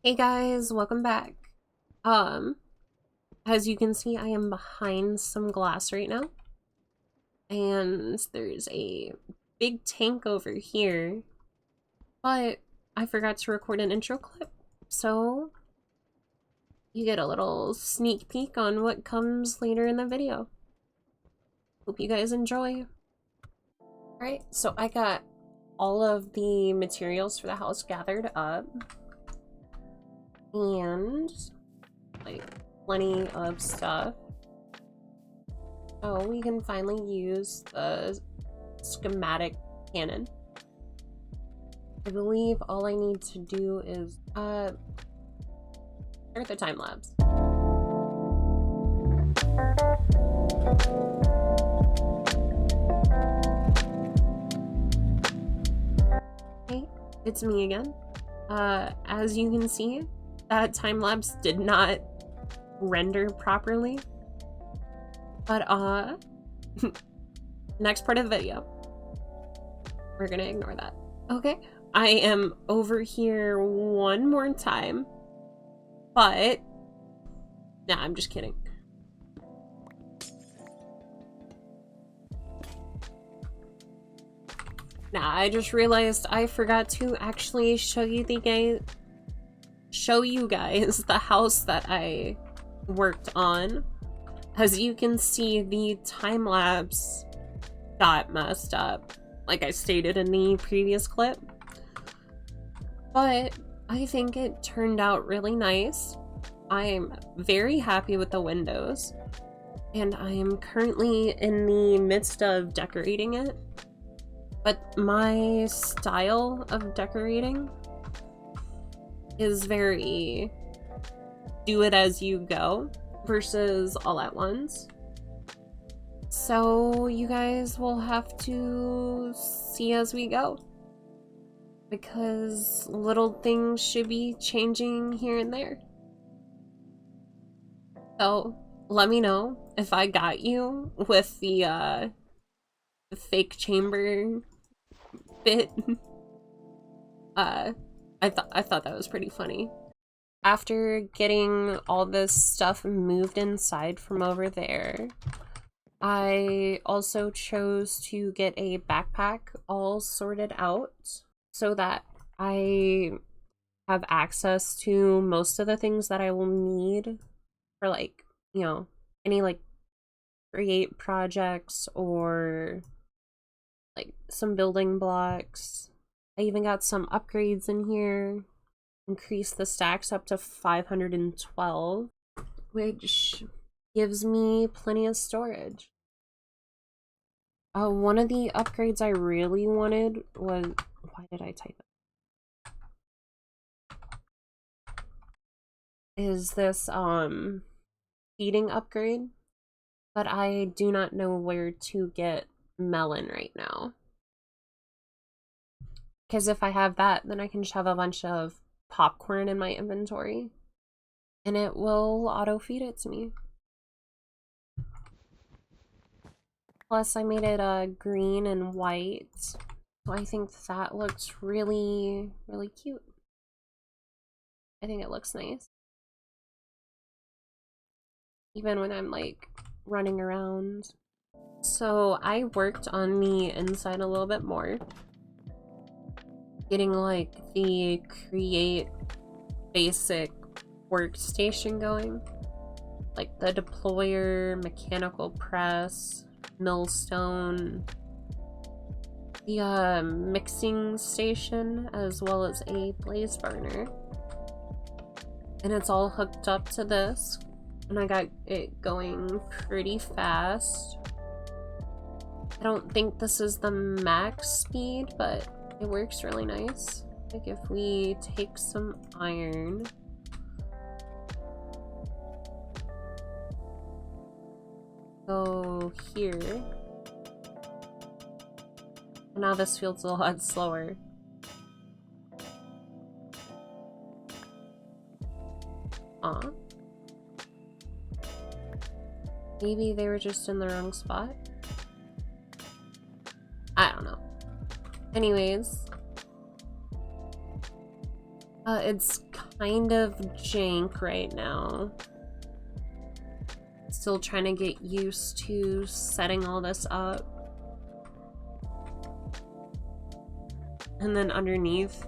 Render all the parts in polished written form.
Hey guys, welcome back. Um, as you can see, I am behind some glass right now, and there's a big tank over here, but I forgot to record an intro clip, so you get a little sneak peek on what comes later in the video. Hope you guys enjoy. Alright, so I got all of the materials for the house gathered up, and like plenty of stuff. Oh, we can finally use the schematic cannon. I believe all I need to do is start the time lapse. Hey, it's me again. As you can see, that time lapse did not render properly. But next part of the video, we're gonna ignore that. Okay, I am over here one more time, but nah, I'm just kidding. Nah, I just realized I forgot to actually show you guys the house that I worked on. As you can see, the time lapse got messed up, like I stated in the previous clip. But I think it turned out really nice. I'm very happy with the windows, and I am currently in the midst of decorating it. But my style of decorating is very do it as you go versus all at once. So you guys will have to see as we go, because little things should be changing here and there. So let me know if I got you with the fake chamber bit. I thought that was pretty funny. After getting all this stuff moved inside from over there, I also chose to get a backpack all sorted out so that I have access to most of the things that I will need for, like, you know, any like create projects or like some building blocks. I even got some upgrades in here. Increase the stacks up to 512, which gives me plenty of storage. One of the upgrades I really wanted was, why did I type it? Is this feeding upgrade, but I do not know where to get melon right now. Because if I have that, then I can shove a bunch of popcorn in my inventory and it will auto feed it to me. Plus I made it green and white, so I think that looks really cute. I think it looks nice, even when I'm like running around. So I worked on the inside a little bit more, getting like the create basic workstation going, like the deployer, mechanical press, millstone, the mixing station, as well as a blaze burner. And it's all hooked up to this, and I got it going pretty fast. I don't think this is the max speed, but it works really nice. Like if we take some iron, go here, now this feels a lot slower. Maybe they were just in the wrong spot? I don't know. Anyways, it's kind of jank right now. Still trying to get used to setting all this up. And then underneath,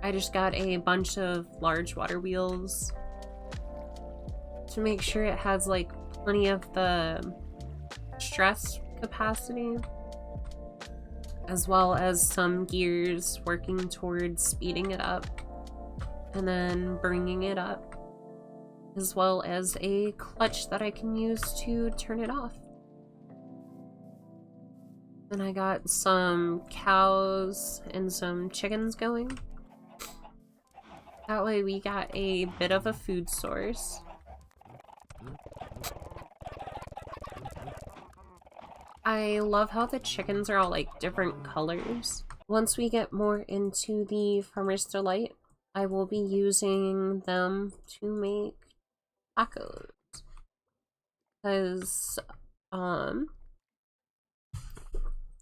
I just got a bunch of large water wheels to make sure it has like plenty of the stress capacity, as well as some gears working towards speeding it up and then bringing it up, as well as a clutch that I can use to turn it off. And I got some cows and some chickens going. That way we got a bit of a food source. I love how the chickens are all like different colors. Once we get more into the Farmer's Delight, I will be using them to make tacos. Because,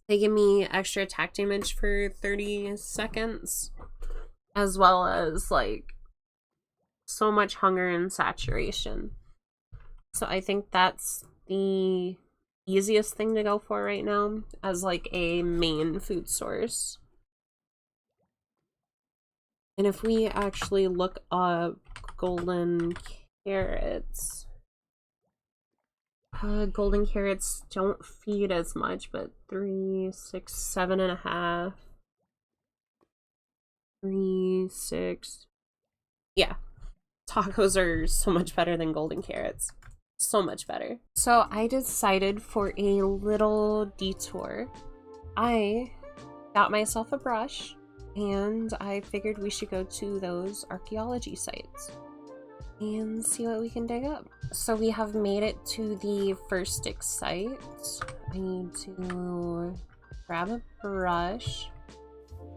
they give me extra attack damage for 30 seconds, as well as like so much hunger and saturation. So I think that's the easiest thing to go for right now as like a main food source. And if we actually look up golden carrots, golden carrots don't feed as much, but 3, 6, 7.5, 3, 6. Yeah, tacos are so much better than golden carrots. So much better. So I decided for a little detour. I got myself a brush and I figured we should go to those archaeology sites and see what we can dig up. So we have made it to the first dig site. I need to grab a brush,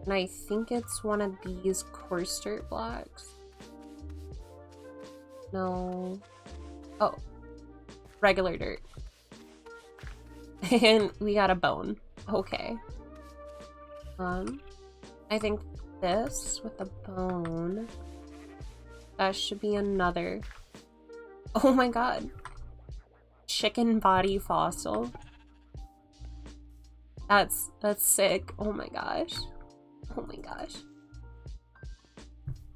and I think it's one of these coarse dirt blocks. No. Oh, regular dirt. And we got a bone. Okay. I think this with the bone. That should be another. Oh my god. Chicken body fossil. That's sick. Oh my gosh. Oh my gosh.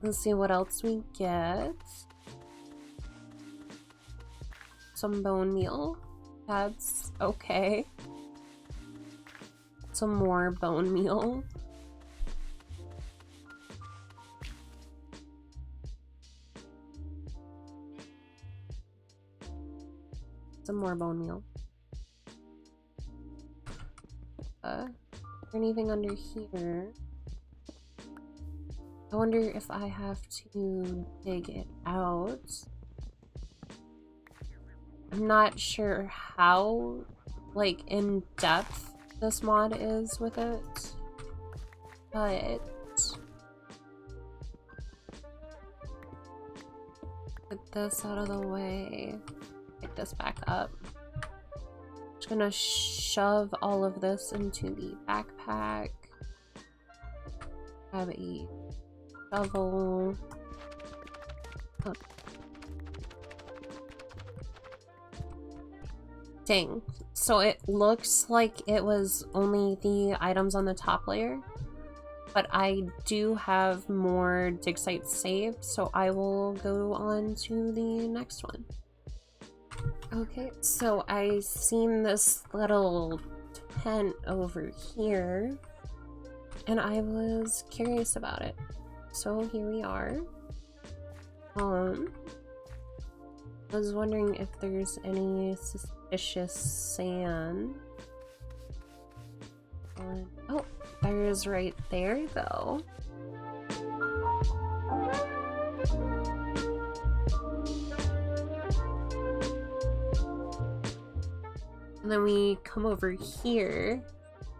Let's see what else we get. Some bone meal. That's okay. Some more bone meal. Some more bone meal. Anything under here? I wonder if I have to dig it out. I'm not sure how, like, in depth this mod is with it, but get this out of the way. Pick this back up. Just gonna shove all of this into the backpack. Have a shovel. Oh. Dang. So it looks like it was only the items on the top layer, but I do have more dig sites saved, so I will go on to the next one. Okay, so I seen this little tent over here, and I was curious about it. So here we are. I was wondering if there's any suspicious sand. Oh, there is right there, though. And then we come over here.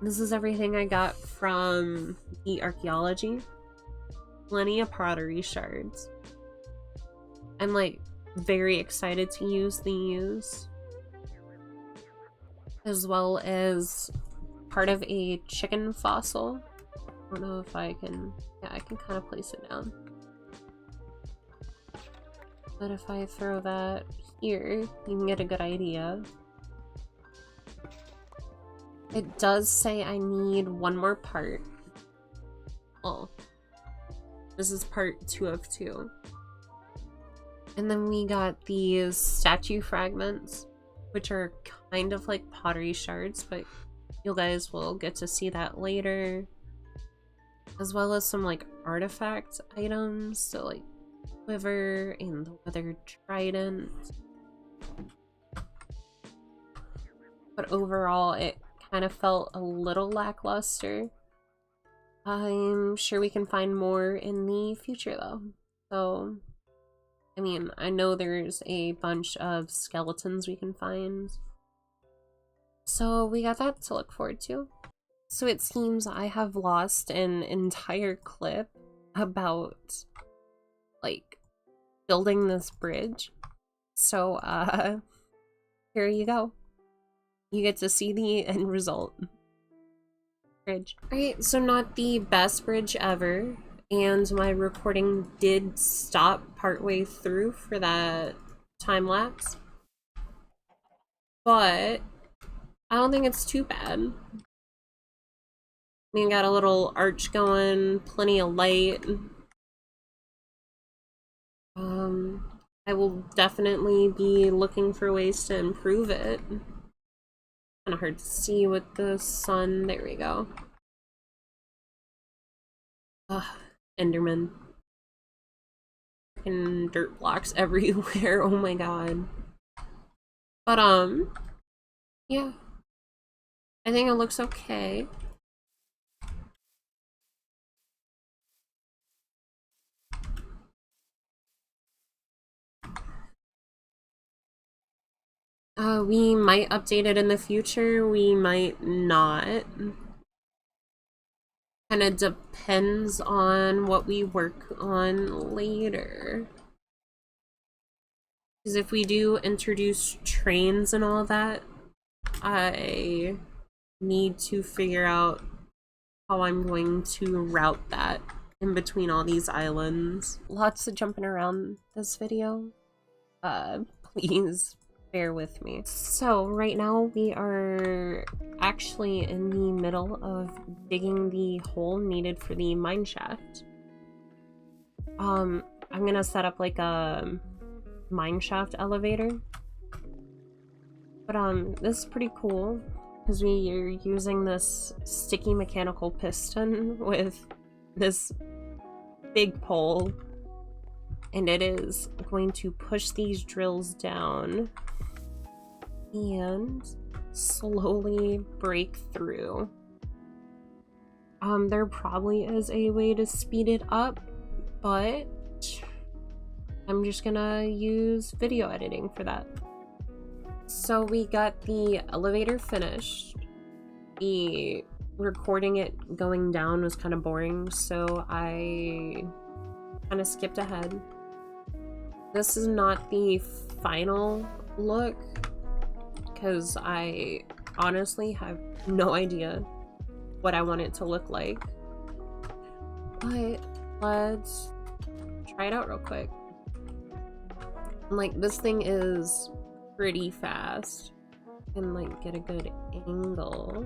This is everything I got from the archaeology. Plenty of pottery shards. I'm like very excited to use these, as well as part of a chicken fossil. don't know if I can, yeah, I can kind of place it down. But if I throw that here, you can get a good idea. It does say I need one more part. Oh. This is part 2 of 2. And then we got these statue fragments, which are kind of like pottery shards, but you guys will get to see that later. As well as some like artifact items, so like quiver and the weathered trident. But overall, it kind of felt a little lackluster. I'm sure we can find more in the future though. So, I mean, I know there's a bunch of skeletons we can find. So we got that to look forward to. So it seems I have lost an entire clip about, like, building this bridge. So, here you go. You get to see the end result. Bridge. Alright, so not the best bridge ever, and my recording did stop partway through for that time lapse. But I don't think it's too bad. I mean, got a little arch going, plenty of light. I will definitely be looking for ways to improve it. Kind of hard to see with the sun. There we go. Ugh, Enderman. Freaking dirt blocks everywhere. Oh my god. But, yeah. I think it looks okay. We might update it in the future, we might not. Kind of depends on what we work on later. Because if we do introduce trains and all that, I need to figure out how I'm going to route that in between all these islands. Lots of jumping around this video. Please bear with me. So right now we are actually in the middle of digging the hole needed for the mine shaft. I'm gonna set up like a mine shaft elevator. But this is pretty cool because we are using this sticky mechanical piston with this big pole, and it is going to push these drills down and slowly break through. There probably is a way to speed it up, but I'm just gonna use video editing for that. So we got the elevator finished. The recording it going down was kind of boring, so I kind of skipped ahead. This is not the final look because I honestly have no idea what I want it to look like. But let's try it out real quick. Like, this thing is pretty fast. And like get a good angle.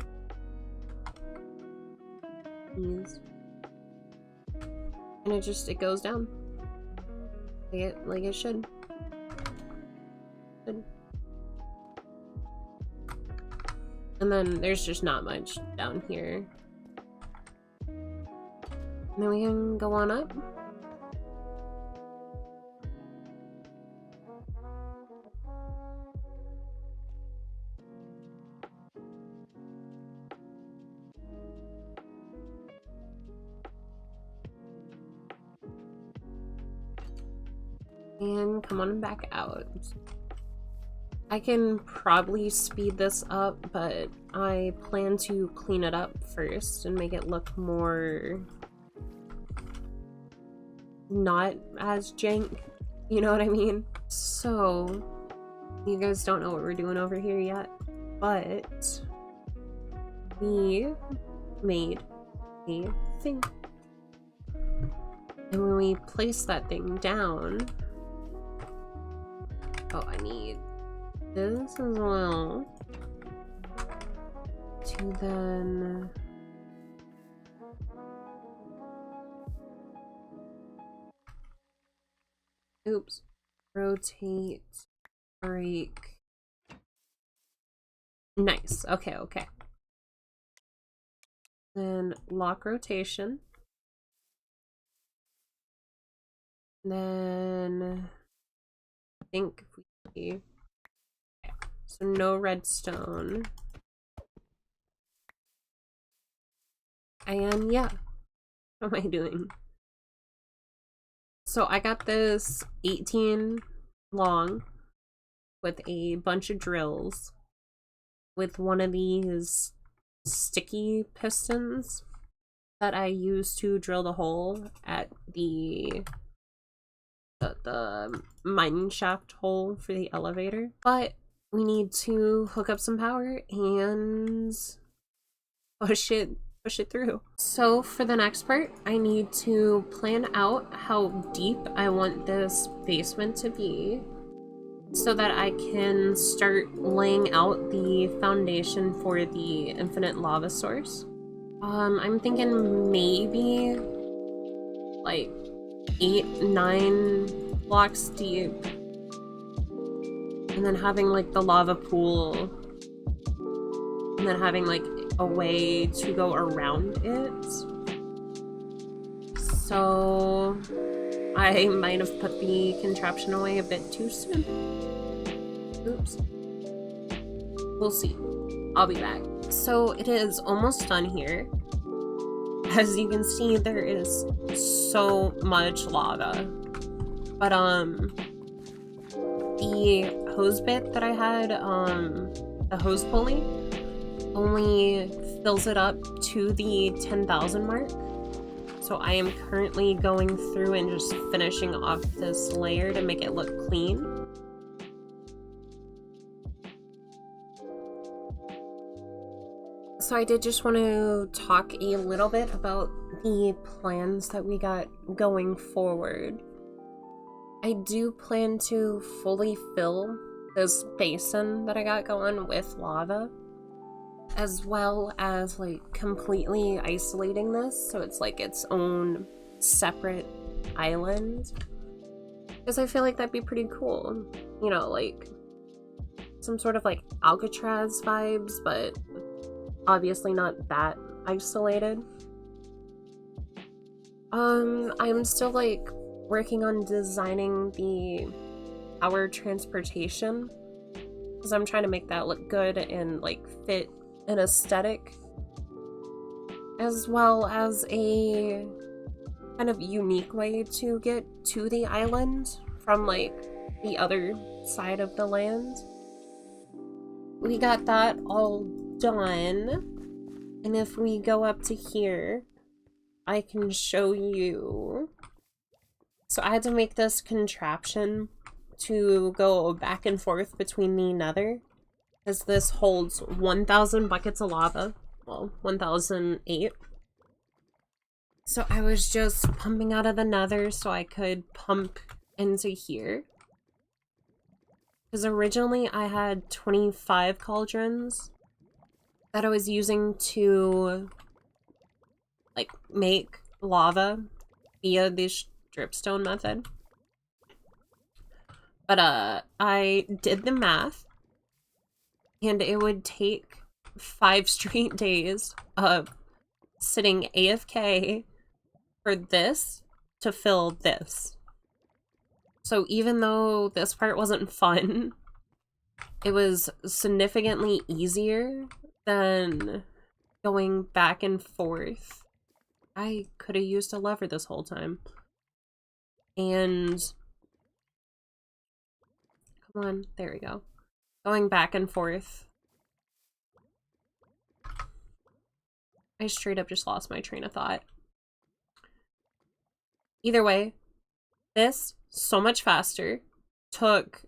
Please. And it goes down. Like it should. Good. And then there's just not much down here. And then we can go on up. And come on back out. I can probably speed this up, but I plan to clean it up first and make it look more not as jank, you know what I mean? So, you guys don't know what we're doing over here yet, but we made a thing. And when we place that thing down... Oh, I need this as well. To then... Oops. Rotate, break. Nice. Okay, okay. Then lock rotation. Then I think if we... Okay. So no redstone. And yeah. What am I doing? So I got this 18 long with a bunch of drills with one of these sticky pistons that I use to drill the hole at the mining shaft hole for the elevator. But we need to hook up some power and push it through. So for the next part, I need to plan out how deep I want this basement to be so that I can start laying out the foundation for the infinite lava source. I'm thinking maybe like 8-9 blocks deep, and then having like the lava pool, and then having like a way to go around it. So I might have put the contraption away a bit too soon. Oops. We'll see. I'll be back. So it is almost done here. As you can see, there is so much lava. But the hose bit that I had, the hose pulley, only fills it up to the 10,000 mark. So I am currently going through and just finishing off this layer to make it look clean. So I did just want to talk a little bit about the plans that we got going forward. I do plan to fully fill this basin that I got going with lava, as well as like completely isolating this so it's like its own separate island, because I feel like that'd be pretty cool, you know, like some sort of like Alcatraz vibes, but obviously not that isolated. I'm still like working on designing the power transportation, because I'm trying to make that look good and like fit an aesthetic, as well as a kind of unique way to get to the island from like the other side of the land. We got that all done, and if we go up to here, I can show you. So I had to make this contraption to go back and forth between the nether, as this holds 1,000 buckets of lava. Well, 1,008. So I was just pumping out of the nether so I could pump into here. Because originally I had 25 cauldrons that I was using to like make lava via this dripstone method. But I did the math, and it would take 5 straight days of sitting AFK for this to fill this. So even though this part wasn't fun, it was significantly easier than going back and forth. I could have used a lever this whole time. And come on, there we go. Going back and forth. I straight up just lost my train of thought. Either way, this, so much faster, took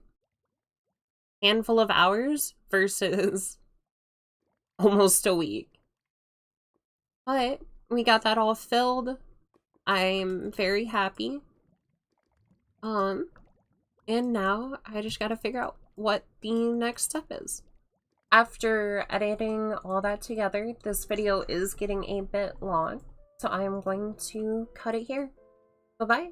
a handful of hours versus almost a week. But we got that all filled. I'm very happy. And now I just gotta figure out what the next step is. After editing all that together, this video is getting a bit long, so I am going to cut it here. Bye-bye.